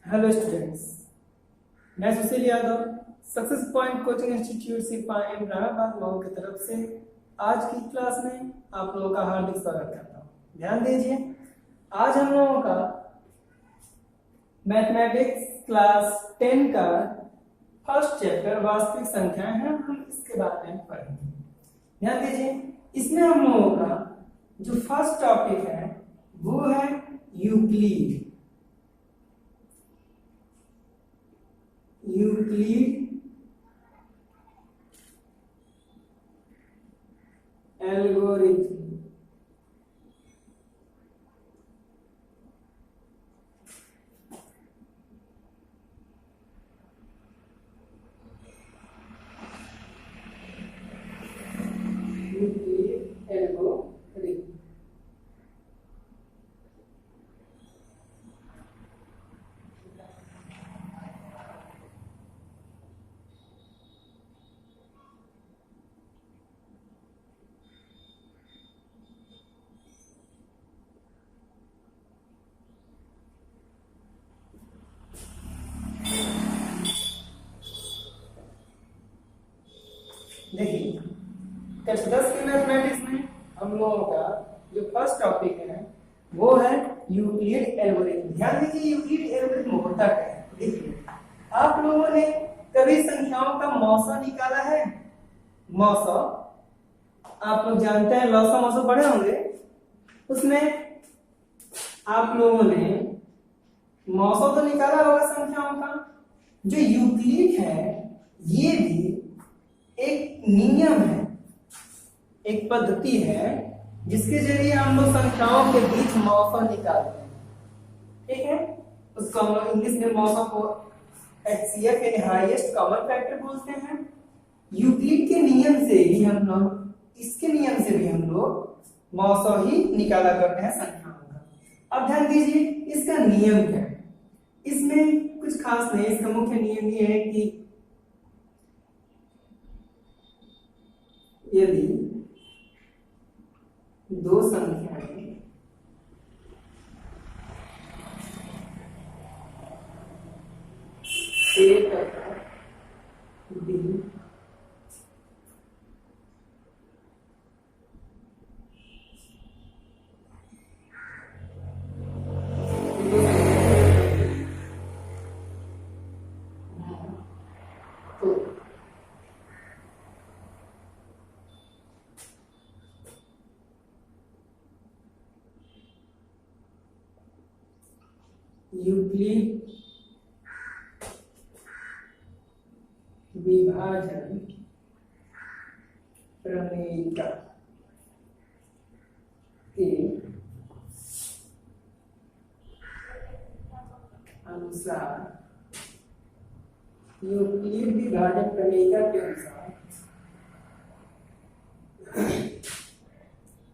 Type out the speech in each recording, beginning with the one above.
Hello students, मैं Sushil Yadav success point coaching institute से पाएम इब्राहिमाबाद मऊ की तरफ से आज की क्लास में आप लोगों का हार्दिक स्वागत करता हूँ। ध्यान दीजिए, आज हम लोगों का मैथमेटिक्स क्लास 10 का फर्स्ट चैप्टर वास्तविक संख्याएं हैं, हम इसके बारे में पढ़ेंगे। ध्यान दीजिए, इसमें हम लोगों का जो फर्स्ट टॉपिक है वो है Euclid. Euclid algorithm. Euclid algorithm देखिए, कक्षा 10 के मैथमेटिक्स में हम लोगों का जो फर्स्ट टॉपिक है वो है यूक्लिड एल्गोरिथम। ध्यान दीजिए, यूक्लिड एल्गोरिथम होता क्या है। देखिए, आप लोगों ने कभी संख्याओं का मौसा निकाला है? मौसा आप लोग जानते हैं, लौसा मौसा पढ़े होंगे। उसमें आप लोगों ने मौसा तो निकाला होगा संख्याओं का। जो यूक्लिड है ये भी एक नियम है, एक पद्धति है जिसके जरिए हम लोग संख्याओं के बीच मौसा निकालते हैं। ठीक है, उसको हम लोग इंग्लिश में मौसा को HCF यानी हाईएस्ट कॉमन फैक्टर बोलते हैं। यूक्लिड के नियम से ही हम लोग, इसके नियम से भी हम लोग मौसा ही निकाला करते हैं संख्याओं का। अब ध्यान दीजिए, इसका नियम क्या है। इसमें कुछ खास नहीं, इसका मुख्य नियम ये है कि यदि दो संख्याएं A तथा B यूक्लिड विभाजन प्रमेय के अनुसार, यूक्लिड विभाजन प्रमेय के अनुसार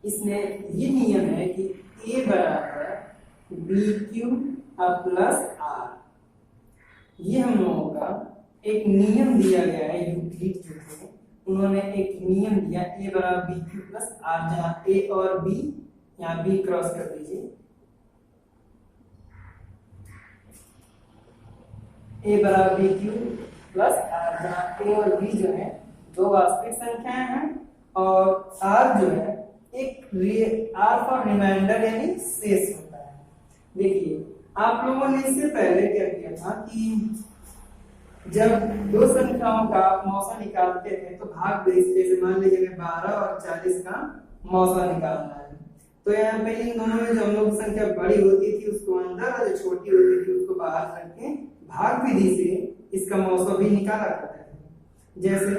इसमें ये नियम है कि A बराबर BQ प्लस R। ये हम लोगों का एक नियम दिया गया है। यूक्लिड जो है उन्होंने एक नियम दिया, A बराबर BQ प्लस R, जहाँ A और B, यहाँ B क्रॉस कर दीजिए। A बराबर BQ प्लस R, जहाँ A और B जो है दो वास्तविक संख्याएं हैं और R जो है एक R फॉर रिमाइंडर यानी शेष होता है। देखिए, आप लोगों ने इससे पहले क्या किया था कि जब दो संख्याओं का मौसा निकालते थे तो भाग देश, जैसे मान लीजिए 12 और 40 का मौसा निकालना है, तो यहाँ पे इन दोनों में जो हम लोग संख्या बड़ी होती थी उसको अंदर और जो छोटी होती थी उसको बाहर करके भाग विधि से इसका मौसा भी निकाला करते थे। जैसे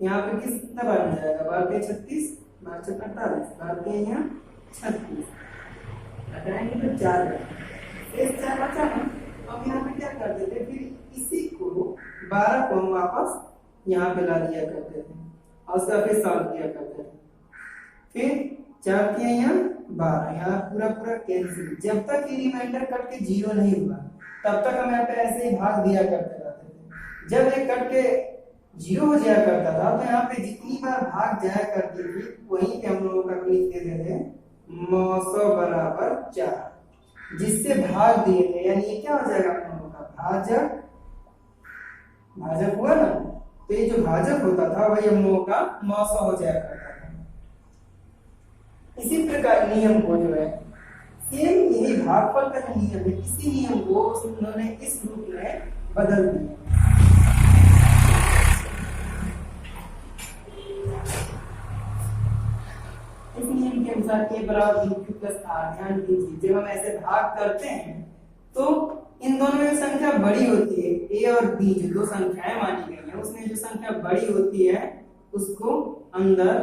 यहाँ पे कितना बन जाएगा, 12 36, 12 48, 12 यहाँ 36, हटाएंगे तो 4 इस 4 बचा ना। हम यहाँ पे क्या करते थे, फिर इसी को 12 को हम वापस यहाँ पे ला दिया करते थे और उसका फिर सॉल्व किया करते थे। फिर 4 के यहाँ 12, यहाँ पूरा पूरा कैंसिल। जब तक ये रिमाइंडर कट के 0 नहीं हुआ तब तक हम यहाँ पे ऐसे ही भाग दिया करते रहते थे। जब ये कट के 0 हो जाया करता था तो यहाँ पे जितनी बार भाग जाया करती थी वहीं पे हम लोगों का लिख देते थे 900 बराबर 4। जिससे भाग दिए थे, यानी ये क्या हो जाएगा हम लोगों का भाजक, भाजक हुआ ना, तो ये जो भाजक होता था वही हम लोगों का 900 हो जाया करता था। इसी प्रकार नियम को जो है सेम यही भागफल का जो नियम है, इसी नियम को उन्होंने इस रूप में बदल दिया। इस नियम के अनुसार a बराबर b प्लस r, ध्यान दीजिए जब हम ऐसे भाग करते हैं तो इन दोनों में संख्या बड़ी होती है, a और b जो दो संख्याएं मानी गई हैं उसमें जो संख्या बड़ी होती है उसको अंदर,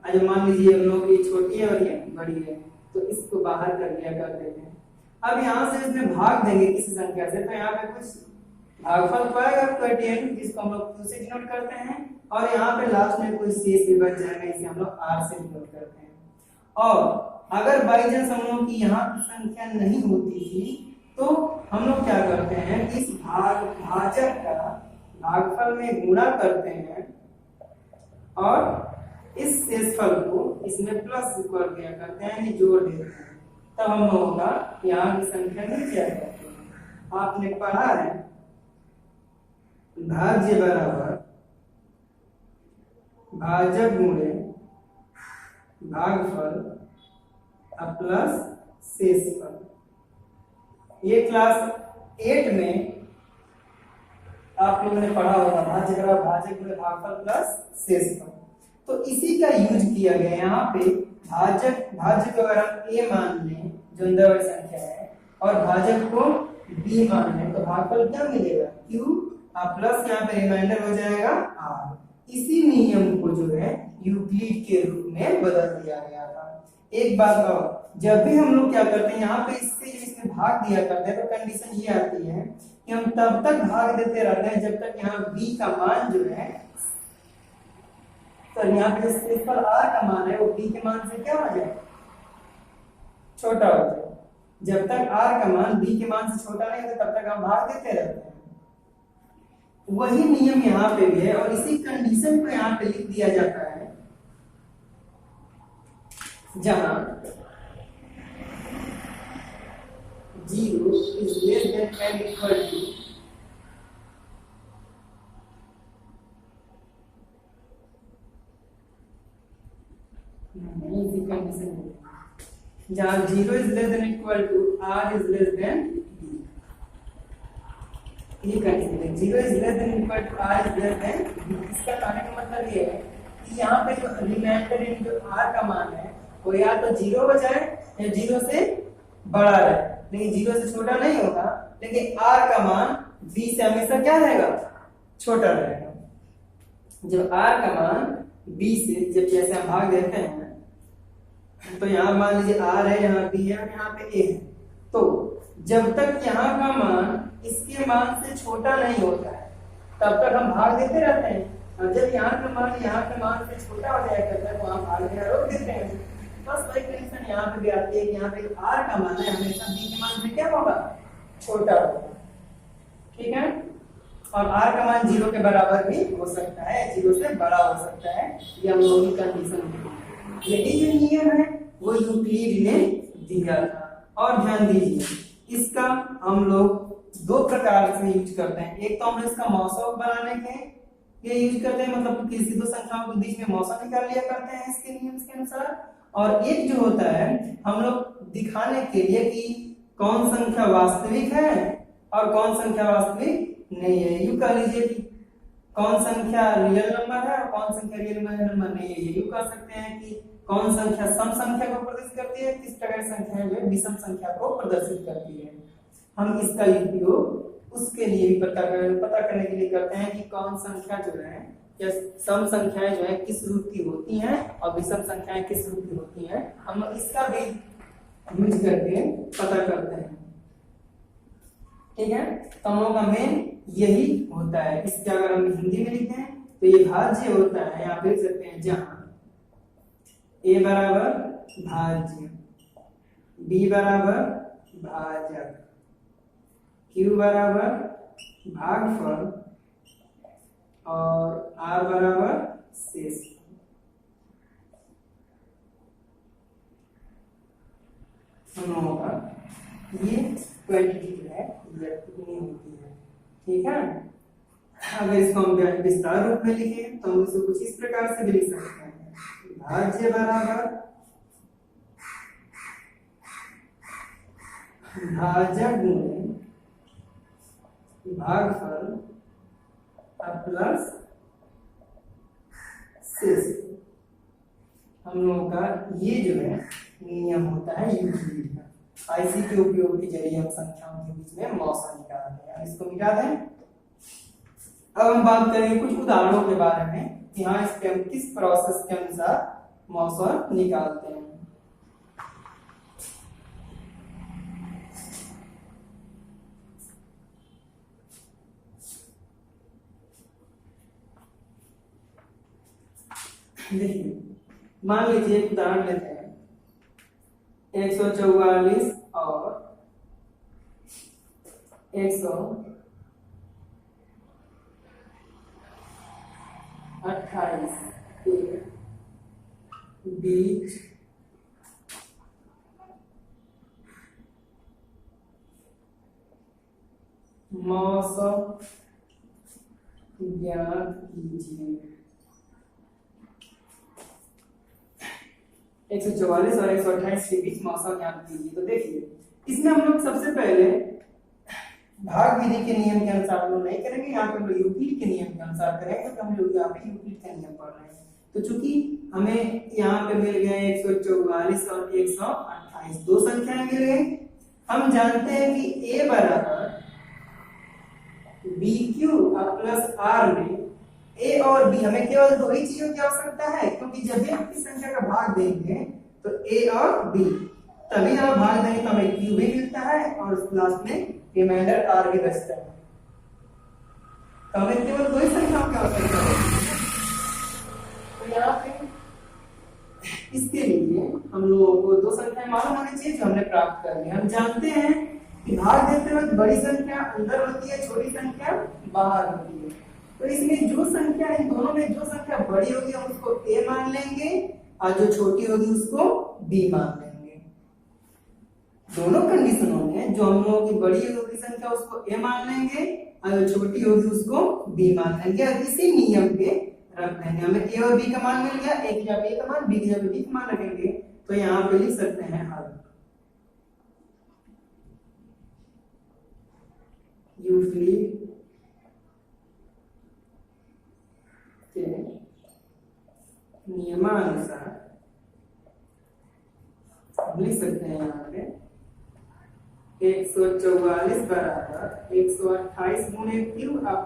आज मान लीजिए हम लोग ये छोटी है और ये बड़ी है तो इसको बाहर कर दिया करते हैं। अब यहाँ से इसमें भाग देंगे किसी संख्या से तो यहाँ पे कुछ भागफल पाएगा 28, जिसको हम लोग 2 से डिनोट करते हैं, और यहाँ पे लास्ट में कोई शेष भी बच जाएगा, इसे हम लोग r से डिनोट करते हैं। और अगर बाई चांस हम लोग की यहाँ संख्या नहीं होती थी तो हम लोग क्या करते हैं, इस भाजक का भागफल में गुणा करते हैं और इस शेषफल को इसमें प्लस कर दिया करते हैं, यानी जोड़ देते हैं, तब हम लोगों का यहाँ की संख्या नीचे आ जाती है। आपने पढ़ा है भाज्य बराबर भाजक गुणे भागफल प्लस शेषफल, ये क्लास 8 में आप लोगों ने पढ़ा होगा, भाज्य बराबर भाजक गुणे भागफल प्लस शेषफल। तो इसी का यूज किया गया यहाँ पे, भाजक को अगर हम a मान लें जो अंदर वाली संख्या है और भाजक को b मान लें तो भागफल क्या मिलेगा q, प्लस यहाँ पे रिमाइंडर हो जाएगा r। इसी नियम को जो है यूक्लिड के रूप में बदल दिया गया था। एक बात और, जब भी हम लोग क्या करते हैं यहाँ पे इससे इसमें भाग दिया करते हैं तो कंडीशन ये आती है कि हम तब तक भाग देते रहते हैं जब तक यहाँ b का मान जो है, तो यहाँ पे जो शेषफल r का मान है वो b के मान से क्या हो जाए, छोटा हो जाए। जब तक r का मान b के मान से छोटा नहीं होता तब तक हम भाग देते रहते हैं। वही नियम यहाँ पे भी है और इसी कंडीशन को यहाँ पे लिख दिया जाता है जहां 0 is less than and equal to जहां 0 is less than equal to r is less than b, ये कंडीशन है 0 is less than equal to r is less than b। इसका कहने का मतलब ये है कि यहाँ पे जो रिमाइंडर इन जो r का मान है वो या तो 0 हो जाए या 0 से बड़ा रहे, लेकिन 0 से छोटा नहीं होगा, लेकिन r का मान b से हमेशा क्या रहेगा, छोटा रहेगा। जब r का मान b से जब जैसे हम भाग देते हैं तो यहाँ मान लीजिए r है, यहाँ b है और यहाँ पे a है, तो जब तक यहाँ का मान इसके मान से छोटा नहीं होता है तब तक हम भाग देते रहते हैं, और जब यहाँ का मान यहाँ के मान से छोटा हो जाया करता है तो हम भाग देना रोक देते हैं। बस वही कंडीशन यहाँ पे भी आती है कि यहाँ पे r का मान है हमेशा b के मान से क्या होगा, छोटा होगा, ठीक है। और r का मान 0 के बराबर भी हो सकता है, 0 से बड़ा हो सकता है, ये हम लोगों की कंडीशन है। यही जो नियम है वो यूक्लिड ने दिया था। और ध्यान दीजिए इसका हम लोग दो प्रकार से यूज करते हैं, एक तो हम लोग इसका मौसम बनाने के लिए यूज करते हैं, मतलब किसी दो संख्याओं के बीच में मौसम निकाल लिया करते हैं इसके नियम के अनुसार, और एक जो होता है हम लोग दिखाने के लिए कि कौन संख्या वास्तविक है और कौन संख्या वास्तविक नहीं है। यूं कह लीजिए कि कौन संख्या रियल नंबर है और कौन संख्या रियल नंबर नहीं है। यूं कह सकते हैं कि कौन संख्या सम संख्या को प्रदर्शित करती है, किस प्रकार की संख्या जो विषम संख्या को प्रदर्शित करती है। हम इसका उपयोग उसके लिए भी पता करने के लिए करते हैं कि कौन संख्या जो है या सम संख्याएं जो है किस रूप की होती हैं और विषम संख्याएं किस रूप की होती हैं, हम इसका भी यूज करके पता करते हैं, ठीक है। तो हम लोगों का मेन यही होता है। इसके अगर हम हिंदी में लिखते हैं तो ये भाज्य होता है, आप देख सकते हैं जहां a बराबर भाज्य, b बराबर भाजक, q बराबर भागफल और r बराबर शेषफल। हम लोगों का ये क्वांटिटी जो है ये कितनी होती है, ठीक है। अगर इसको हम विस्तार रूप में लिखें तो हम इसको कुछ इस प्रकार से भी लिख सकते हैं, भाज्य बराबर भाजक गुणे भागफल प्लस शेष। हम लोगों का ये जो है नियम होता है यूक्लिड का। आईसी के उपयोग के जरिए हम संख्याओं के बीच में मौसा निकालते हैं। इसको मिटा दें। अब हम बात करेंगे कुछ उदाहरणों के बारे में कि हाँ इसके हम किस प्रोसेस के अनुसार मौसा निकालते हैं। देखिए मान लीजिए एक उदाहरण लेते हैं 144 और 128 के बीच मौसम ज्ञात कीजिए। 144 और 128 के बीच मौसम ज्ञात कीजिए। तो देखिए इसमें हम लोग सबसे पहले भाग विधि के नियम के अनुसार हम लोग नहीं करेंगे, यहाँ पे हम लोग यूक्लिड के नियम के अनुसार करेंगे क्योंकि हम लोग यहाँ पे यूक्लिड का नियम पढ़ रहे हैं। तो चूंकि हमें यहाँ पे मिल गए 144 और 128 दो संख्याएं मिल गई। हम जानते हैं कि a बराबर BQ प्लस R में a और b हमें केवल दो ही चीजों की आवश्यकता है, क्योंकि जब भी हम किसी संख्या का भाग देंगे तो a और b तभी हम भाग देंगे तो हमें q भी मिलता है और लास्ट में रिमाइंडर r भी बचता है। तो हमें केवल दो ही संख्याओं की आवश्यकता है। तो यहाँ पे इसके लिए हम लोगों को दो संख्याएं मालूम होनी चाहिए जो हमने प्राप्त कर ली। हम जानते हैं कि भाग देते वक्त बड़ी संख्या अंदर होती है, छोटी संख्या बाहर होती है। तो इसमें जो संख्या इन दोनों में जो संख्या बड़ी होगी हम उसको a मान लेंगे और जो छोटी होगी उसको b मान लेंगे। दोनों कंडीशनों में जो हम लोगों की बड़ी होगी संख्या उसको a मान लेंगे और जो छोटी होगी उसको b मान लेंगे और इसी नियम पे रख देंगे। हमें a और b का मान मिल गया, a की जगह a का मान, b की जगह b का मान रखेंगे। तो यहाँ पे लिख सकते हैं हल। यूक्लिड के नियमानुसार हम लिख सकते हैं यहाँ पे 144 बराबर 128 गुणे Q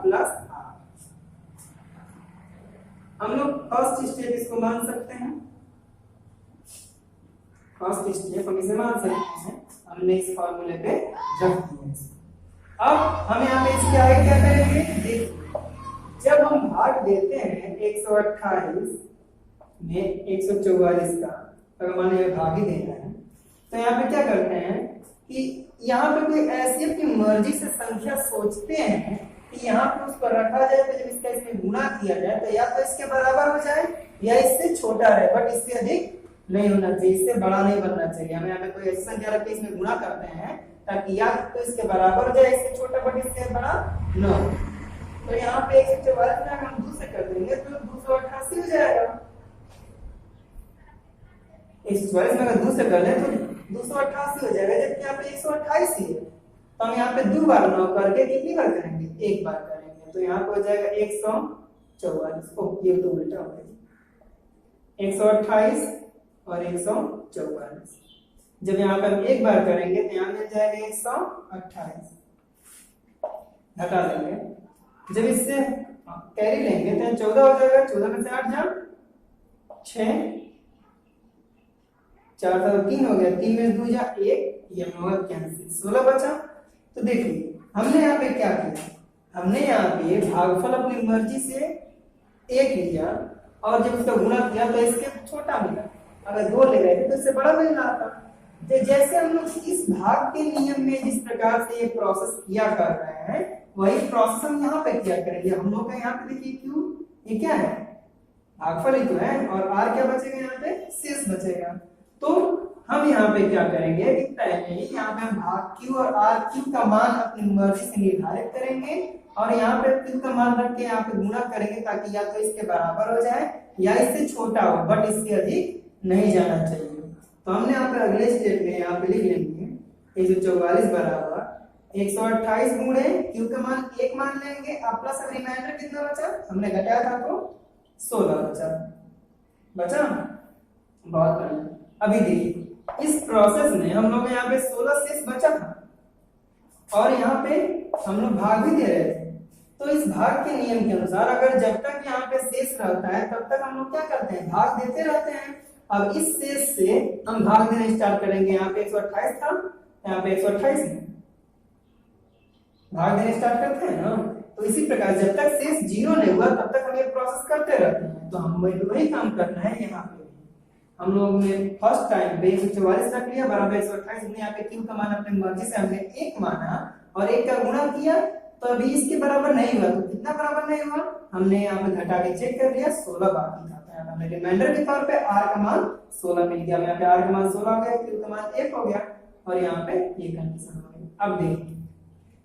प्लस R। हम लोग फर्स्ट स्टेप इसको मान सकते हैं। फर्स्ट स्टेप हम इसे मान सकते हैं, हमने इस फॉर्मूले पे रख दिया। अब हम यहाँ पे इसके आगे क्या करेंगे, देखिए जब हम भाग देते हैं 128 में 144 का, अगर मान लीजिए भाग ही देना है तो यहाँ पे क्या करते हैं कि यहाँ पे कोई ऐसी अपनी मर्जी से संख्या सोचते हैं कि यहाँ पे उसको रखा जाए तो जब इसका इसमें गुणा किया जाए तो या तो इसके बराबर हो जाए या इससे छोटा रहे, बट इससे अधिक नहीं होना चाहिए, इससे बड़ा नहीं बनना चाहिए। हम यहाँ पे कोई ऐसी संख्या रख के इसमें गुणा करते हैं ताकि या तो इसके बराबर हो जाए, इससे छोटा बट इससे बड़ा न हो। तो यहाँ पे 144 में हम 2 से कर देंगे तो 288 हो जाएगा। 144 में अगर 2 से कर दें तो 288 हो जाएगा, जबकि यहाँ पे 128 ही है। तो हम यहाँ पे 2 बार 9 करके कितनी बार करेंगे, 1 बार करेंगे। तो यहाँ पे हो जाएगा 144। ओ ये तो उल्टा हो गया, 128 और 144। जब यहाँ पे हम 1 बार करेंगे तो यहाँ मिल जाएगा 128, घटा देंगे। जब इससे कैरी लेंगे तो 14 हो जाएगा, 14 में से 8 जा 6, 4 था 3 हो गया, 3 में 2 जा 1, ये होगा कैंसिल, 16 बचा। तो देखिए हमने यहाँ पे क्या किया, हमने यहाँ पे भागफल अपनी मर्जी से 1 लिया और जब उसका गुणा किया तो इसके छोटा मिला। अगर 2 ले गए तो इससे बड़ा मिल रहा था। तो जैसे हम लोग इस भाग के नियम में जिस प्रकार से ये प्रोसेस किया कर रहे हैं वही प्रोसेस हम यहाँ पे किया करेंगे। हम लोग का यहाँ पे देखिए क्यू ये क्या है, भागफल ही तो है, और आर क्या बचेगा, यहाँ पे शेष बचेगा। तो हम यहाँ पे क्या करेंगे कि पहले यहाँ पे हम भाग Q और R, Q का मान अपनी मर्जी से निर्धारित करेंगे और यहाँ पे Q का मान रख के यहाँ पे गुणा करेंगे ताकि या तो इसके बराबर हो जाए या इससे छोटा हो, बट इससे अधिक नहीं जाना चाहिए। तो हमने यहाँ पे अगले स्टेप में यहाँ पे लिख लेंगे 144 बराबर 128 गुणे Q का मान 1 मान लेंगे, अब प्लस रिमाइंडर कितना बचा, हमने घटाया था तो 16 बचा। बहुत बढ़िया। अभी देखिए इस प्रोसेस में हम लोग यहाँ पे 16 शेष बचा था और यहाँ पे हम लोग भाग भी दे रहे थे। तो इस भाग के नियम के अनुसार अगर जब तक यहाँ पे शेष रहता है तब तक हम लोग क्या करते हैं, भाग देते रहते हैं। अब इस शेष से हम भाग देना स्टार्ट करेंगे। यहाँ पे 128 था, यहाँ पे 128 में भाग देना स्टार्ट करते हैं ना। तो इसी प्रकार जब तक शेष 0 नहीं हुआ तब तक हम ये प्रोसेस करते रहते हैं। तो हम वही काम करना है। यहाँ पे हम लोग ने फर्स्ट टाइम पे 144 रख लिया बराबर 128 में यहाँ पे Q का मान अपनी मर्जी से हमने 1 माना और 1 का गुणा किया, तो अभी इसके बराबर नहीं हुआ। तो कितना बराबर नहीं हुआ, हमने यहाँ पे घटा के चेक कर लिया, 16 बाकी था। तो यहाँ पे हमने रिमाइंडर के तौर पे R का मान 16 मिल गया। यहाँ पे R का मान 16 हो गया, Q का मान 1 हो गया और यहाँ पे ये कंडीशन हो गई। अब देखिए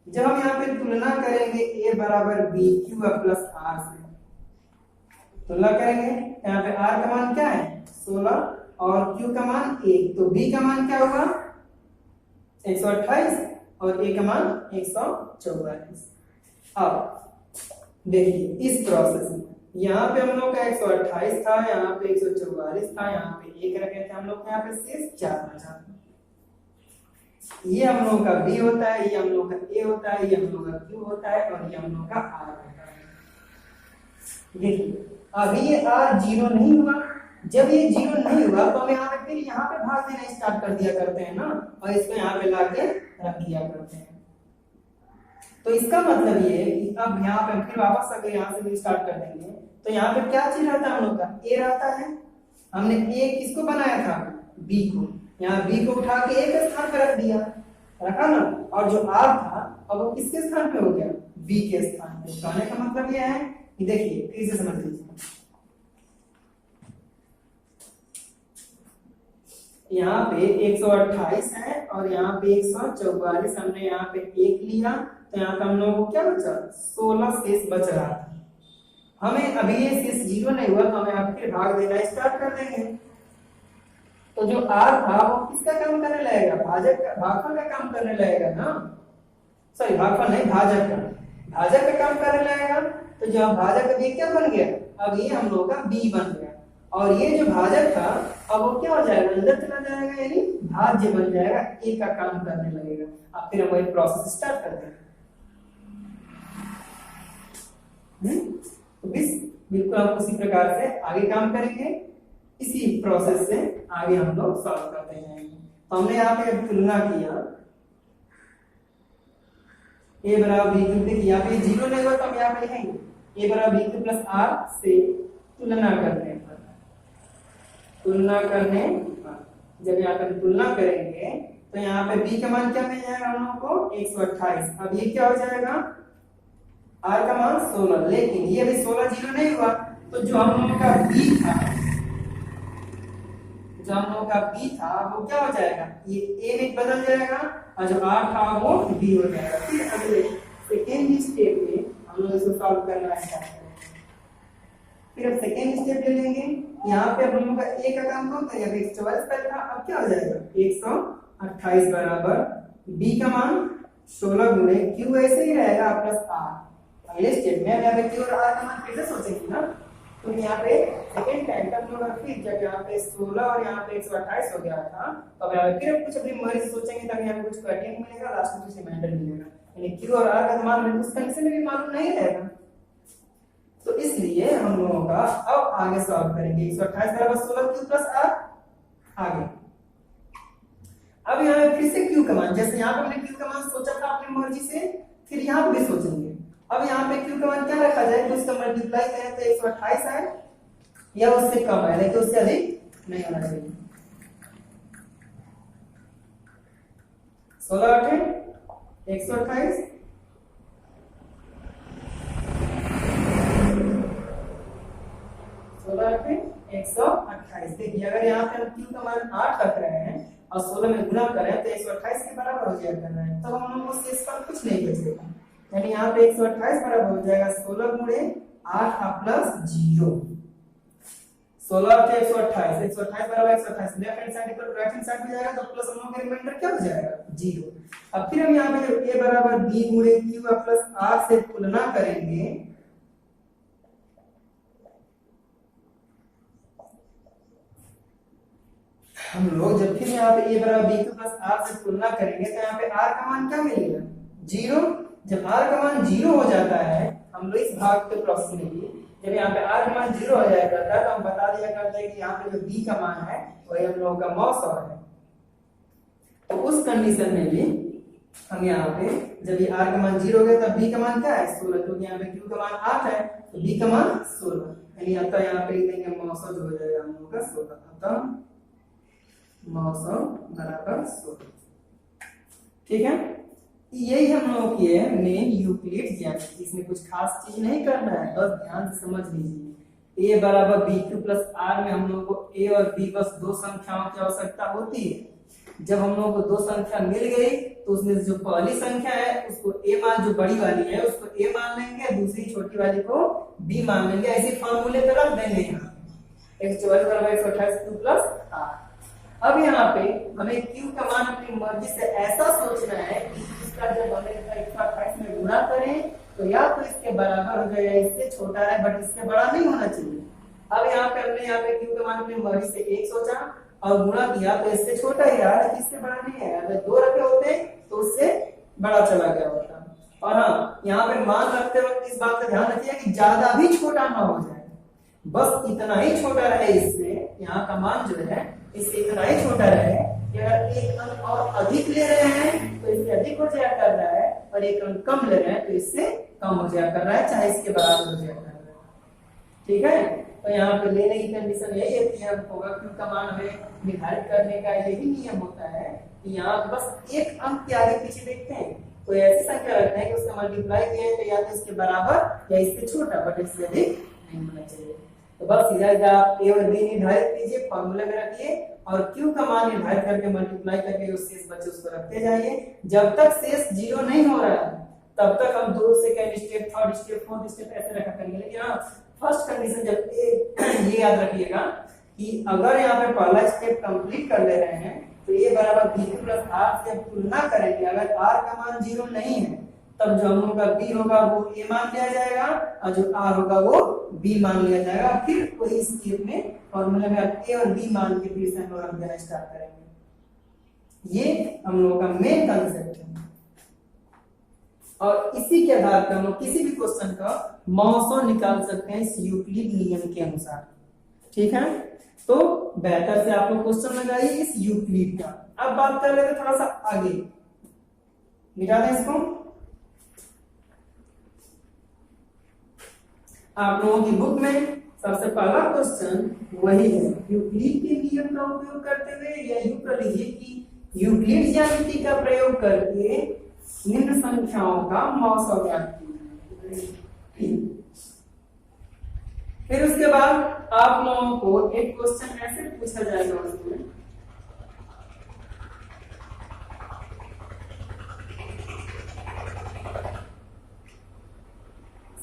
जब हम यहाँ पे तुलना करेंगे A बराबर B Q प्लस R से तुलना करेंगे, यहाँ पे R का मान क्या है 16 और Q का मान 1, तो B का मान क्या होगा 128 और A का मान 144। अब देखिए इस प्रोसेस में यहाँ पे हम लोग का 128 था, यहाँ पे 144 था, यहाँ पे 1 रखे थे हम लोग, यहाँ पे शेष 4 बचा। ये हम लोग का B होता है, ये हम लोग का A होता है, ये हम लोग का Q होता है और ये हम लोग का R होता है। देखिए अभी ये R 0 नहीं हुआ, जब ये 0 नहीं हुआ तो हम यहाँ पे फिर यहाँ पे भाग देना स्टार्ट कर दिया करते हैं ना, और इसको यहाँ पे लाके रख दिया करते हैं। तो इसका मतलब ये है कि अब यहाँ पे फिर वापस अगर यहाँ से भी स्टार्ट कर देंगे तो यहाँ पे क्या चीज रहता है हम लोग का A रहता है। हमने A किसको बनाया था B को, यहाँ B को उठा के A के स्थान पे रख दिया, रखा ना, और जो R था अब वो किसके स्थान पे हो गया B के स्थान पे। कहने का मतलब ये है कि देखिए फिर से समझ लीजिए, यहाँ पे 128 है और यहाँ पे 144, हमने यहाँ पे 1 लिया तो यहाँ पे हम लोगों को क्या बचा 16 शेष बच रहा था। हमें अभी ये शेष 0 नहीं हुआ तो हमें अब फिर भाग देना स्टार्ट कर देंगे। तो जो R था वो किसका काम करने लगेगा, भागफल का काम करने लगेगा ना, सॉरी भागफल नहीं भाजक का काम करने लगेगा। तो जो भाजक अभी क्या बन गया, अब ये हम लोग का B बन गया और ये जो भाजक था अब वो क्या हो जाएगा अंदर चला जाएगा, यानी भाज्य बन जाएगा, A का काम करने लगेगा। अब फिर हम वही प्रोसेस स्टार्ट करते हैं। तो बिल्कुल हम उसी प्रकार से आगे काम करेंगे, इसी प्रोसेस से आगे हम लोग सॉल्व करते हैं। तो हमने यहाँ पे तुलना किया A बराबर B क्यूब, देखिए यहाँ पे 0 नहीं हुआ तो हम यहाँ पे लिखेंगे A बराबर B क्यूब प्लस R से तुलना करते हैं। तुलना करने जब यहाँ पे तुलना करेंगे तो यहाँ पे B का मान क्या मिल जाएगा हम लोगों को 128। अब ये क्या हो जाएगा R का मान 16, लेकिन ये भी 16 0 नहीं हुआ तो जो हम लोगों का B था वो क्या हो जाएगा, ये A में बदल जाएगा और जो R था वो B हो जाएगा। फिर अगले सेकेंड स्टेप में हम लोग इसको सॉल्व करना स्टार्ट करेंगे। फिर अब सेकेंड स्टेप ले लेंगे, यहाँ पे हम लोगों का A का काम कौन था, 144 पहले था, अब क्या हो जाएगा 128 बराबर B का मान 16 गुणे Q ऐसे ही रहेगा प्लस R। अगले स्टेप में यहाँ पे Q और R का मान फिर से सोचेंगे ना, तो यहाँ पे सेकेंड टाइम तक लोग फिर जब यहाँ पे 16 और यहाँ पे 128 हो गया था तो अब यहाँ पे फिर कुछ अपनी मर्जी से सोचेंगे ताकि यहाँ पे कुछ कटिंग मिलेगा, लास्ट में कुछ रिमाइंडर मिलेगा, यानी Q और R का मान हमें उस कंडीशन में भी मालूम नहीं रहेगा। तो इसलिए हम लोगों का अब आगे सॉल्व करेंगे 128 बराबर 16 Q प्लस R आगे। अब यहाँ पे फिर से Q का मान, जैसे यहाँ पे हमने Q का मान सोचा था अपनी मर्जी से, फिर यहाँ पे भी सोचेंगे। अब यहाँ पे Q का मान क्या रखा जाए, तो इसका मल्टीप्लाई करें तो 128 है या उससे कम है, लेकिन उससे अधिक नहीं होना चाहिए। 16 8 128 16 8 128। देखिए अगर यहाँ पे हम Q का मान 8 रख रहे हैं और 16 में गुना करें तो 128 के बराबर हो जाया करना है, तब हम लोग को शेष पर कुछ नहीं बचेगा। यानी यहाँ पे 128 बराबर हो जाएगा 16 गुणे 8 प्लस 0। 16 के 128, 128 बराबर 128, left hand side equal right hand side हो जाएगा, तो प्लस हम लोग का रिमाइंडर क्या हो जाएगा 0। अब फिर हम यहाँ पे जब a बराबर b गुणे q प्लस r से तुलना करेंगे, हम लोग जब फिर यहाँ पे a बराबर b प्लस r से तुलना करेंगे तो यहाँ पे r का मान क्या मिलेगा 0। जब r का मान 0 हो जाता है, हम लोग इस भाग के प्रोसेस में भी जब यहाँ पे r का मान 0 हो जाया करता है तो हम बता दिया करते हैं कि यहाँ पे जो b का मान है वही हम लोगों का मौसम है। तो उस कंडीशन में भी हम यहाँ पे जब ये r का मान 0 हो गया तब b का मान क्या है 16, क्योंकि यहाँ पे q का मान 8 है तो b का मान 16, यानी अतः यहाँ पे लिख देंगे मौसम जो हो जाएगा हम लोगों का 16, अतः मौसम बराबर 16। ठीक है, यही हम लोग की है मेन यूक्लिड ज्यामिति। इसमें कुछ खास चीज नहीं करना है, बस ध्यान से समझ लीजिए। a बराबर बी क्यू प्लस आर में हम लोग को a और b बस दो संख्याओं की आवश्यकता होती है। जब हम लोग को दो संख्या मिल गई तो उसमें जो पहली संख्या है उसको a मान, जो बड़ी वाली है उसको a मान लेंगे, दूसरी छोटी वाली को b मान लेंगे। ऐसे फॉर्मूले पे रख देंगे यहाँ 144 बराबर 128 क्यू प्लस आर। अब यहाँ पे हमें q का मान अपनी मर्जी से ऐसा सोचना है कि इसका जब हमें 128 में गुणा करें तो या तो इसके बराबर हो जाए, इससे छोटा है बट इससे बड़ा नहीं होना चाहिए। अब यहाँ पे हमने यहाँ पे q का मान अपनी मर्जी से 1 सोचा और गुणा किया तो इससे छोटा ही रहा है, इससे बड़ा नहीं है। अगर 2 रखे होते तो उससे बड़ा चला गया होता। और हाँ, यहाँ पे मान रखते वक्त इस बात का ध्यान रखिए कि ज्यादा भी छोटा ना हो जाए, बस इतना ही छोटा रहे। इससे यहाँ का मान जो है इससे इतना ही छोटा रहे कि अगर एक अंक और अधिक ले रहे हैं तो इससे अधिक हो जाया कर रहा है, और एक अंक कम ले रहे हैं तो इससे कम हो जाया कर रहा है, चाहे इसके बराबर हो जाया कर रहा है। ठीक है, तो यहाँ पे लेने की कंडीशन यही है होगा, क्यू का मान हमें निर्धारित करने का यही नियम होता है कि यहाँ बस एक अंक के आगे पीछे देखते हैं, कोई ऐसी संख्या रखते हैं कि उसका मल्टीप्लाई किया है तो या तो इसके बराबर या इससे छोटा, बट इससे अधिक नहीं होना चाहिए। तो बस सीधा सीधा आप a और b निर्धारित कीजिए, फॉर्मूले में रखिए और q का मान निर्धारित करके मल्टीप्लाई करके जो शेष बचे उसको रखते जाइए। जब तक शेष 0 नहीं हो रहा है तब तक हम 2 second step, third step, fourth step ऐसे रखा करेंगे। लेकिन हाँ, फर्स्ट कंडीशन जब ये याद रखिएगा कि अगर यहाँ पे पहला स्टेप कंप्लीट कर ले रहे हैं तो a बराबर b प्लस r से तुलना करेंगे। अगर r का मान 0 नहीं है तब जो हम लोग का b होगा वो a मान लिया जाएगा और जो r होगा वो b मान लिया जाएगा। फिर वही स्टेप में फॉर्मूले में a और b मान के फिर से हम लोग रख देना स्टार्ट करेंगे। ये हम लोगों का मेन कंसेप्ट है और इसी के आधार पर हम लोग किसी भी क्वेश्चन का मौसम निकाल सकते हैं इस यूक्लिड नियम के अनुसार। ठीक है, तो बेहतर से आप लोग क्वेश्चन लगाइए इस यूक्लिड का। अब बात कर लेते थोड़ा सा आगे, मिटा दें इसको। आप लोगों की बुक में सबसे पहला क्वेश्चन वही है, यूक्लिड के नियम का उपयोग करते हुए, या यूं कर लीजिए कि यूक्लिड ज्यामिति का प्रयोग करके निम्न संख्याओं का मौसम ज्ञात कीजिए। फिर उसके बाद आप लोगों को एक क्वेश्चन ऐसे पूछा जाएगा उसमें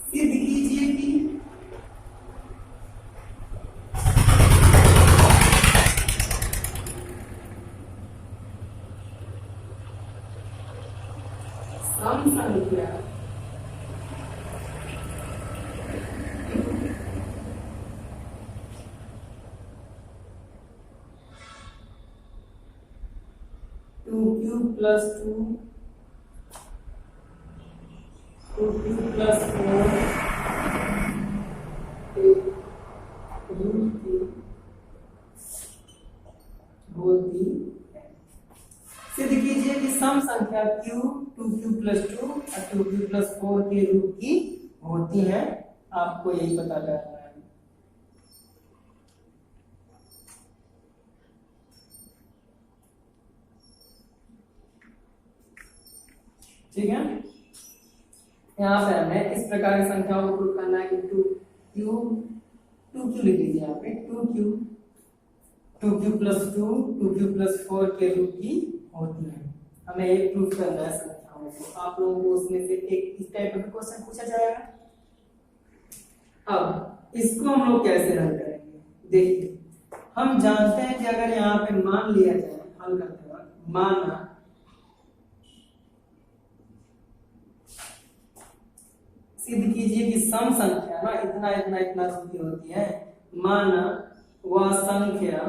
सिद्ध कीजिए कि सम संख्या two cube plus 2 cube plus 4 सिद्ध कीजिए कि सम संख्या q 2q प्लस 2 और 2q प्लस 4 के रूप की होती है। आपको यही पता करना है। ठीक है, यहाँ पे हमें इस प्रकार की संख्याओं को प्रूव करना है कि 2q लिख लीजिए यहाँ पे 2q 2q+2 के रूप की होती है। हमें ये प्रूफ करना है संख्याओं को। आप लोगों को उसमें से एक इस टाइप का क्वेश्चन पूछा जाएगा। अब इसको हम लोग कैसे हल करेंगे? देखिए, हम जानते हैं कि अगर यहाँ पे मान लिया जाए हल करते वक्त, माना सिद्ध कीजिए कि सम संख्या ना इतना इतना इतना की होती है, माना वह संख्या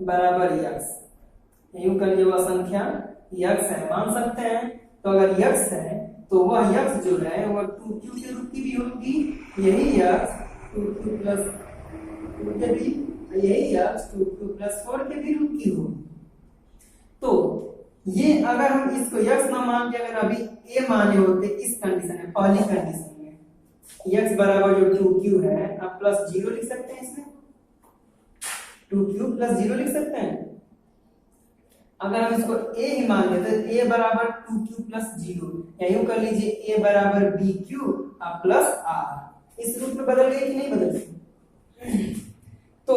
बराबर यक्स, यूं करिए वह संख्या यक्स है, मान सकते हैं। तो अगर यक्स है तो वह यक्स जो है वह 2q के रूप की भी होगी, यही यक्स 2q+2 के भी, यही यक्स 2q+4 के भी रूप की होगी। तो ये अगर हम इसको यक्स ना मान के अगर अभी ए माने होते इस कंडीशन में, पहली कंडीशन में यक्स बराबर जो 2q है, आप +0 लिख सकते हैं, इसमें 2q+0 लिख सकते हैं। अगर हम इसको a ही मान लेते हैं, a बराबर 2q+0, या यूं कर लीजिए a बराबर bq प्लस r, इस रूप में बदल गई कि नहीं बदल गई? तो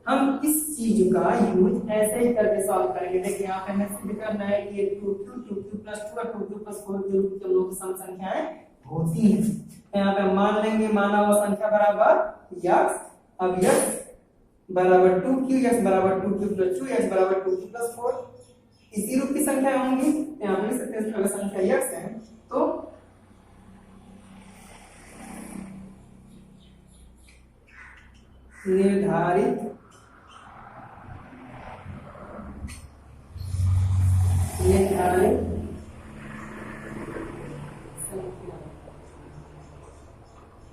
हम इस चीज का यूज ऐसे ही करके सॉल्व करेंगे। देखिए यहाँ पे हमें सिद्ध करना है कि 2q+2 और 2q+4 के रूप के लोग सम संख्याएं होती हैं। तो यहाँ पे हम मान लेंगे, माना हुआ संख्या बराबर यक्स, अब यक्स बराबर 2q, यक्स बराबर 2q+2, यक्स बराबर 2q+4, इसी रूप की संख्या होंगी। यहाँ पे लिख सकते हैं अगर संख्या यक्स है तो निर्धारित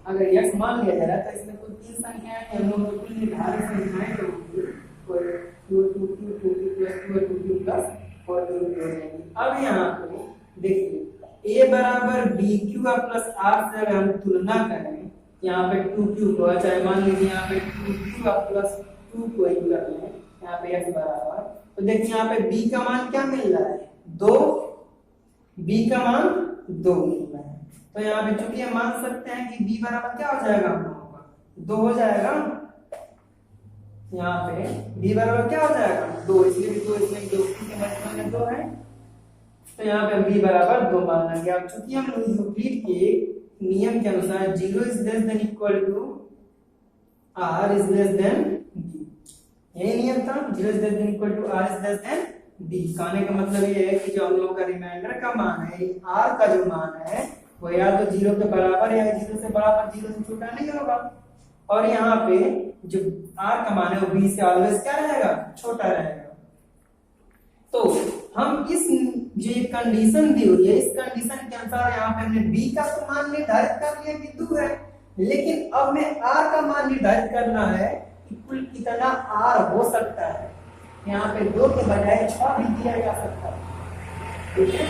अगर यक्स मान लिया जा रहा है तो इसमें कुल 3 संख्याएं हैं, हम लोग कुल निर्धारित संख्याएं जो होंगी वो 2q+2 और 2q+4 के रूप में हो जाएंगी। अब यहाँ पे देखिए a बराबर bq प्लस r से अगर हम तुलना करें, यहाँ पे 2q को चाहे मान लीजिए यहाँ पे 2q+2 को ही कर लें, यहाँ पे x बराबर, तो देखिए यहाँ पे b का मान क्या मिल रहा है? 2, b का मान 2 मिल रहा है। तो यहाँ पे चूंकि हम मान सकते हैं कि b बराबर क्या हो जाएगा, हम लोगों का 2 हो जाएगा। यहाँ पे b बराबर क्या हो जाएगा? 2, इसलिए भी 2, इसमें 2 के मल्टीपल में 2 है, तो यहाँ पे b बराबर 2 माना गया। अब चूंकि हम यूक्लिड के नियम के अनुसार 0 is less than equal to r is less than b, यही नियम था, 0 is less than equal to r is less than b। कहने का मतलब ये है कि जो हम लोगों का रिमाइंडर का मान है, r का जो मान है वो या तो 0 के बराबर या 0 से बराबर, 0 से छोटा नहीं होगा। और यहाँ पे जो r का मान है वो b से ऑलवेज क्या रहेगा? छोटा रहेगा। तो हम इस जो ये कंडीशन दी हुई है, इस कंडीशन के अनुसार यहाँ पे हमने b का तो मान निर्धारित कर लिया कि 2 है, लेकिन अब हमें r का मान निर्धारित करना है कि कुल कितना r हो सकता है। यहाँ पे 2 के बजाय 6 भी दिया जा सकता है, ठीक है?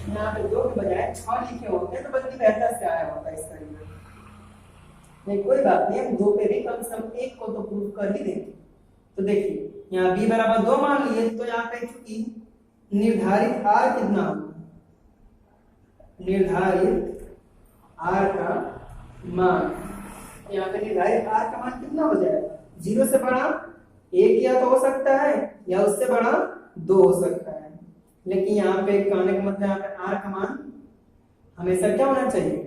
यहाँ पे 2 के बजाय 6 लिखे होते तो बल्कि बेहतर से आया होता इसका रिजल्ट। नहीं कोई बात नहीं, हम 2 पे भी कम से कम 1 को तो प्रूव कर ही देंगे। तो देखिए यहाँ b बराबर 2 मान लिए, तो यहाँ पे चूंकि निर्धारित r कितना होगा, निर्धारित r का मान, यहाँ पे निर्धारित r का मान कितना हो जाएगा? 0 से बड़ा 1 या तो हो सकता है या उससे बड़ा 2 हो सकता है। लेकिन यहाँ पे कहने का मतलब यहाँ पे r का मान हमेशा क्या होना चाहिए?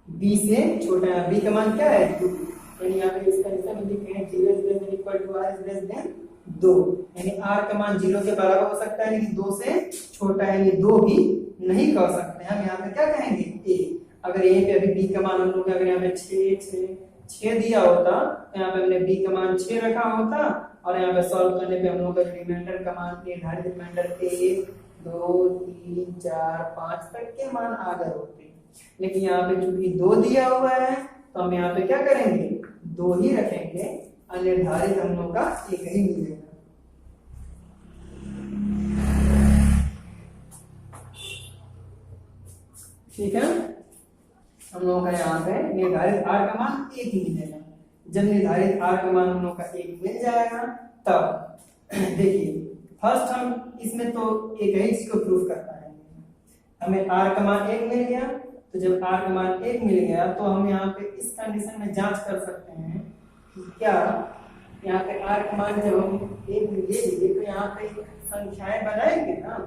b से छोटा है। b का मान क्या है? 2, यानी यहाँ पे इसका निशान लिखे हैं 0 is less than equal to r is less than 2, यानी r का मान 0 के बराबर हो सकता है लेकिन 2 से छोटा है, यानी 2 भी नहीं कह सकते। हम यहाँ पे क्या कहेंगे? a। अगर a पे अभी b का मान हम लोग अगर यहाँ पे 6 दिया होता तो यहाँ पे हमने b का मान 6 रखा होता, और यहाँ पे सॉल्व करने पे हम लोग का रिमाइंडर का मान, निर्धारित रिमाइंडर 1 2 3 4 5 तक के मान आ गए होते। लेकिन यहाँ पे चूंकि 2 दिया हुआ है तो हम यहाँ पे क्या करेंगे? 2 ही रखेंगे, अनिर्धारित हम लोग का 1 ही मिलेगा। ठीक है, हम लोगों का यहाँ पे निर्धारित r का मान 1 ही मिलेगा। जब निर्धारित r का मान हम लोग का 1 मिल जाएगा तब देखिए फर्स्ट हम इसमें तो एक ही चीज को प्रूव करना है। हमें r का मान 1 मिल गया, तो जब r का मान 1 मिल गया तो हम यहाँ पे इस कंडीशन में जांच कर सकते हैं क्या यहाँ पे r का मान जब हम एक ले लीजिए तो यहाँ पे संख्याएं बनाएंगे ना,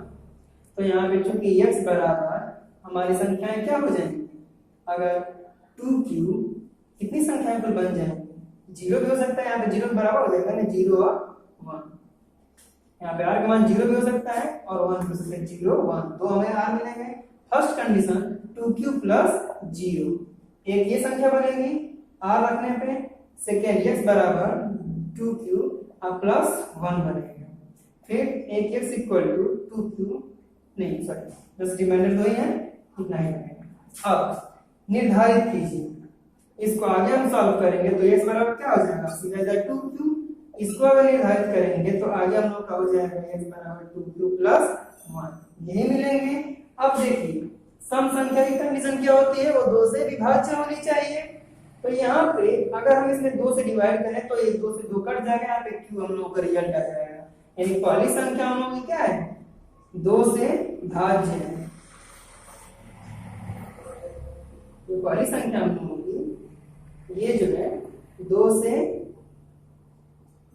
तो यहाँ पे चूंकि x बराबर हमारी संख्याएं क्या हो जाएंगी, अगर 2q कितनी संख्याएं पर बन जाएंगी, जीरो भी हो सकता है, यहाँ पे जीरो के बराबर हो जाएगा ना, 0 और 1। यहाँ पे r का मान 0 भी हो सकता है और 1 भी हो सकता है, 0 1 तो हमें r मिलेंगे। फर्स्ट कंडीशन 2q प्लस 0, एक ये संख्या बनेगी r रखने पे, सेकेंड x बराबर 2q प्लस 1 बनेगा, फिर एक x इक्वल टू 2q, नहीं सॉरी बस रिमाइंडर दो ही है, इतना ही बनेगा। अब निर्धारित कीजिए, इसको आगे हम सॉल्व करेंगे तो x बराबर क्या हो जाएगा, सीधा जा 2q, इसको अगर निर्धारित करेंगे तो आगे हम लोग का हो जाएगा x बराबर 2q प्लस 1, यही मिलेंगे। अब देखिए सम संख्या की कंडीशन क्या होती है, वो 2 से विभाज्य होनी चाहिए, तो यहाँ पे अगर हम इसमें 2 से डिवाइड करें तो ये 2 से 2 कट जाएगा, यहाँ पे q हम लोग का रिजल्ट आ जाएगा, यानी पहली संख्या हम लोग की क्या है, 2 से भाज्य है, तो पहली संख्या हम लोगों की ये जो है 2 से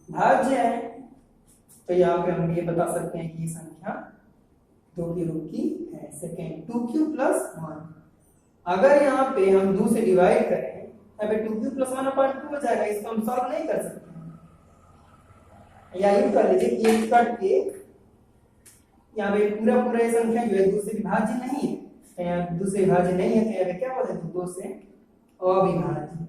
भाज्य है, तो यहाँ पे हम ये बता सकते हैं कि ये संख्या 2 के रूप की है। सेकेंड 2q प्लस 1, अगर यहाँ पे हम 2 से डिवाइड करें, यहाँ पे 2q प्लस 1 अपॉन 2 हो जाएगा, इसको हम सॉल्व नहीं कर सकते, या यूं कर लीजिए कि ये कट के यहाँ पे पूरा पूरा ये संख्या जो है 2 से विभाज्य नहीं है, तो यहाँ 2 से विभाज्य नहीं है, तो यहाँ पे क्या हो जाएगा, 2 से अविभाज्य,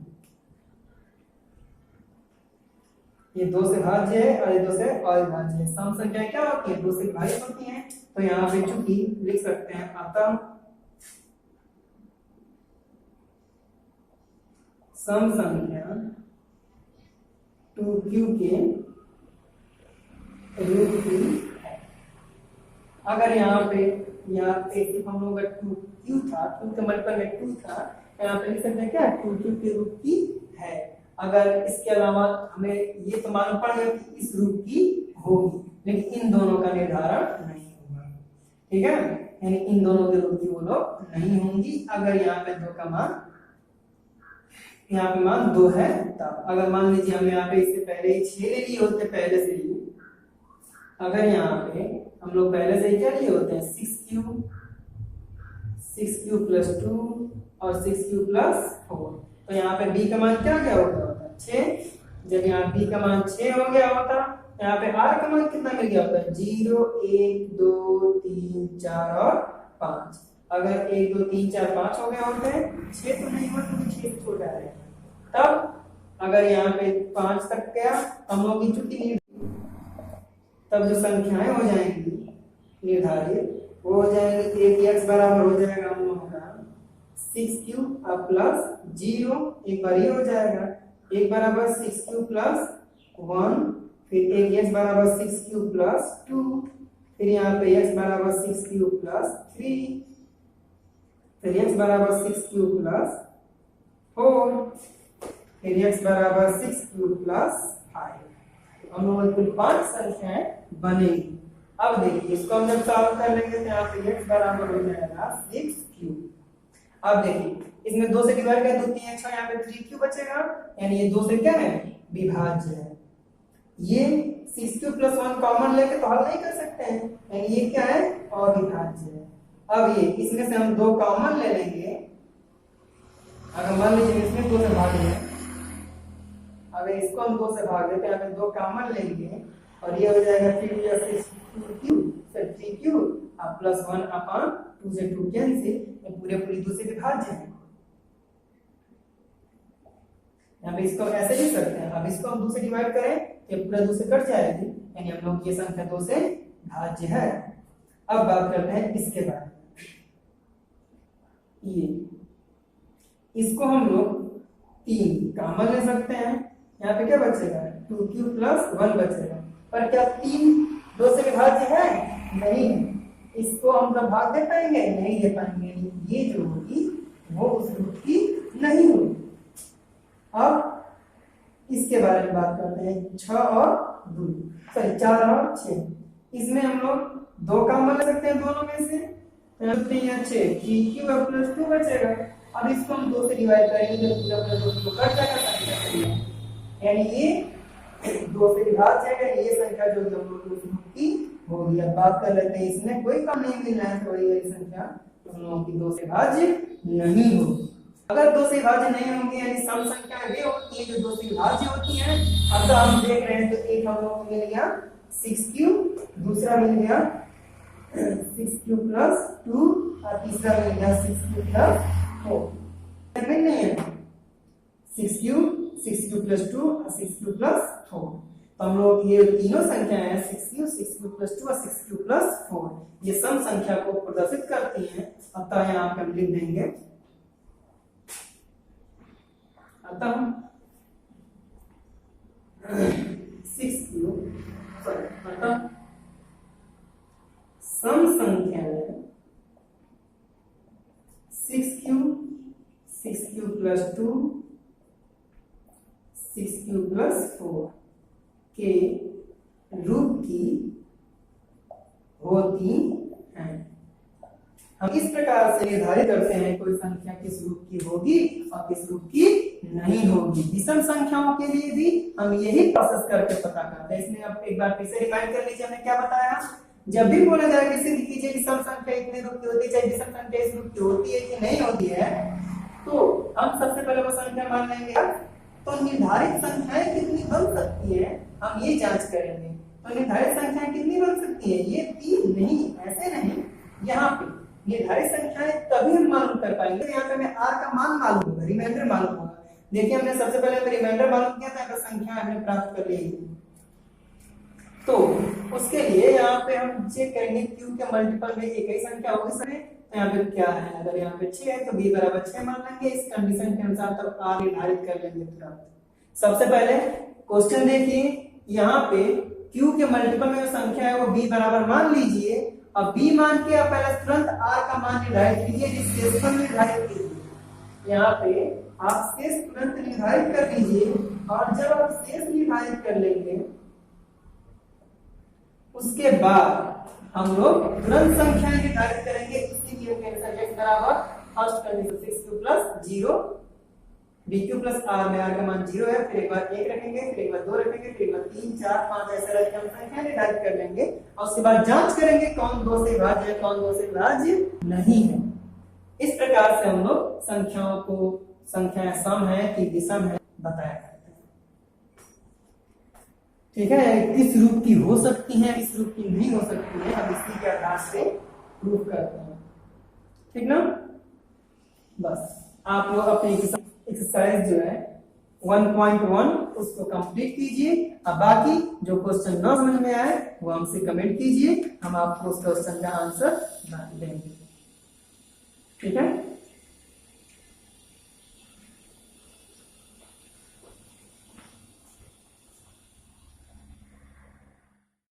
ये 2 से भाज्य है और ये 2 से अविभाज्य है। सम संख्याएं क्या होती है, 2 से विभाजित होती हैं, तो यहाँ पे चूंकि लिख सकते हैं अतः सम संख्या 2q के रूप की है। अगर यहाँ पे सिर्फ हम लोग का 2q था, 2 के मल्टीपल में 2 था, यहाँ पे लिख सकते हैं क्या, 2q के रूप की है। अगर इसके अलावा हमें ये तो मालूम पड़ गया कि इस रूप की होगी, लेकिन इन दोनों का निर्धारण नहीं होगा, ठीक है, यानी इन दोनों के रूप की वो लोग नहीं होंगी। अगर यहाँ पे 2 का मान, यहाँ पे मान 2 है तब, अगर मान लीजिए हम यहाँ पे इससे पहले ही 6 ले लिए होते पहले से ही, अगर यहाँ पे हम लोग पहले से ही क्या लिए होते हैं 6q प्लस 2 और 6q प्लस 4, तो यहाँ पे b का मान क्या क्या होता है 6, जब यहाँ b का मान 6 हो गया होता, यहाँ पे r का मान कितना मिल गया होता है 0 1 2 3 4 और 5, अगर 1 2 3 4 5 हो गए होते हैं, 6 तो नहीं हुआ क्योंकि 6 से छोटा है, तब अगर यहाँ पे 5 तक गया हम लोग की छुट्टी, तब जो संख्याएं हो जाएंगी निर्धारित वो हो जाएंगे, एक x बराबर हो जाएगा हम लोगों का 6q प्लस 0, एक बार ये हो जाएगा, एक बराबर 6q प्लस 1, फिर एक x बराबर 6q प्लस 2, फिर यहाँ पे x बराबर 6q प्लस 3, फिर x बराबर 6q प्लस 4, फिर x बराबर 6q प्लस 5, हम लोग कुल 5 संख्याएं बनेगी। अब देखिए इसको हम जब सॉल्व कर लेंगे तो यहाँ पे x बराबर हो जाएगा 6q। अब देखिए इसमें 2 से डिवाइड कर दो 3 अच्छा, यहाँ पे 3q बचेगा, यानी ये 2 से क्या है विभाज्य है। ये 6q प्लस 1 कॉमन लेके तो हल नहीं कर सकते हैं, यानी ये क्या है अविभाज्य है। अब ये इसमें से हम 2 कॉमन ले लेंगे, अगर मान लीजिए इसमें 2 से भाग लें, अगर इसको हम 2 से भाग देते हैं, यहाँ पे 2 कॉमन लेंगे और ये हो जाएगा 3q प्लस 1 अपॉन 2 से 2 कैंसिल, पूरे पूरी 2 से विभाज्य है। यहाँ पे इसको ऐसे लिख सकते हैं, अब इसको हम 2 से डिवाइड करें तो पूरा 2 से कट जाएगी, यानी हम लोग ये संख्या 2 से भाज्य है। अब बात करते हैं इसके बारे में, ये इसको हम लोग 3 कॉमन ले सकते हैं, यहाँ पे क्या बचेगा 2q प्लस 1 बचेगा, पर क्या 3 2 से विभाज्य है नहीं, इसको हम सब भाग दे पाएंगे नहीं दे पाएंगे, ये जो होगी वो उस रूप की नहीं होगी। अब इसके बारे में बात करते हैं 6 और 2 सॉरी 4 और 6, इसमें हम लोग 2 कॉमन ले सकते हैं दोनों में से, 3q प्लस 2 बचेगा। अब इसको हम 2 से डिवाइड करेंगे तो पूरा पूरा 2 कट जाएगा, यानी ये 2 से विभाज्य है, ये संख्या जो हम लोग उस रूप की होगी। अब बात कर लेते हैं इसमें कोई कम नहीं मिल रहा है, तो ये संख्या हम लोगों की 2 से विभाज्य नहीं होगी। अगर 2 से विभाज्य नहीं होंगी यानी सम संख्याएं वे होती हैं जो 2 से विभाज्य होती हैं। अब तो हम देख रहे हैं, तो एक हम लोगों को मिल गया 6q, दूसरा मिल गया 6q प्लस 2 और तीसरा मिल गया 6q प्लस 4। नहीं है 6q प्लस 2 और 6q प्लस 4। तो हम लोग ये तीनों संख्याएं हैं 6q प्लस 2 और 6q प्लस 4, ये सम संख्या को प्रदर्शित करती हैं। अतः यहाँ पे हम लिख देंगे, अतः 6q अतः सम संख्याएं 6q प्लस 2 6q प्लस 4 के रूप की होती हैं। हम इस प्रकार से निर्धारित करते हैं कोई संख्या किस रूप की होगी और किस रूप की नहीं होगी। विषम संख्याओं के लिए भी हम यही प्रोसेस करके पता करते हैं। इसमें आप एक बार फिर से रिमाइंड कर लीजिए, हमने क्या बताया। जब भी बोला जाए कि सिद्ध कीजिए कि सम संख्या इतने रूप की होती है, चाहे विषम संख्या इस रूप की होती है कि नहीं होती है, तो हम सबसे पहले वो संख्या मान लेंगे। तो निर्धारित संख्याएं कितनी बन सकती है हम ये जांच करेंगे। तो निर्धारित संख्याएं कितनी बन सकती है, ये 3 नहीं, ऐसे नहीं, यहाँ पे निर्धारित संख्याएं तभी हम मालूम कर पाएंगे। यहाँ पे हमें r का मान मालूम होगा, रिमाइंडर मालूम होगा। देखिए हमने सबसे पहले रिमाइंडर मालूम किया था, अगर संख्या हमने प्राप्त कर ली, तो उसके लिए यहाँ पे हम चेक करेंगे q के मल्टीपल में एक ही संख्या होगी सर। तो यहाँ पे क्या है, अगर यहाँ पे 6 है तो b बराबर 6 मान लेंगे इस कंडीशन के अनुसार, तब r निर्धारित कर लेंगे तुरंत। सबसे पहले क्वेश्चन देखिए, यहाँ पे q के मल्टीपल में जो संख्या है वो b बराबर मान लीजिए। अब b मान के आप पहले तुरंत r का मान निर्धारित कीजिए, जिस शेष निर्धारित कीजिए। यहाँ पे आप शेष तुरंत निर्धारित कर लीजिए, और जब आप शेष निर्धारित कर लेंगे उसके बाद हम लोग तुरंत संख्याएं निर्धारित करेंगे। इसी नियम के अनुसार x बराबर first condition 6q plus 0 bq plus r में r का मान 0 है, फिर एक बार 1 रखेंगे, फिर एक बार 2 रखेंगे, फिर एक बार 3 4 5 ऐसे रख के हम संख्या निर्धारित कर लेंगे। और उसके बाद जांच करेंगे कौन 2 से विभाज्य है, कौन 2 से विभाज्य नहीं है। इस प्रकार से हम लोग संख्याओं को संख्याएं सम है कि विषम है बताया करते हैं। ठीक है, किस रूप की हो सकती है, इस रूप की नहीं हो सकती है, हम इसी के आधार से प्रूव करते हैं। ठीक ना, बस आप लोग अपने एक्सरसाइज जो है 1.1 उसको कंप्लीट कीजिए। अब बाकी जो क्वेश्चन न समझ में आए वो हमसे कमेंट कीजिए, हम आपको उस क्वेश्चन का आंसर देंगे। ठीक है।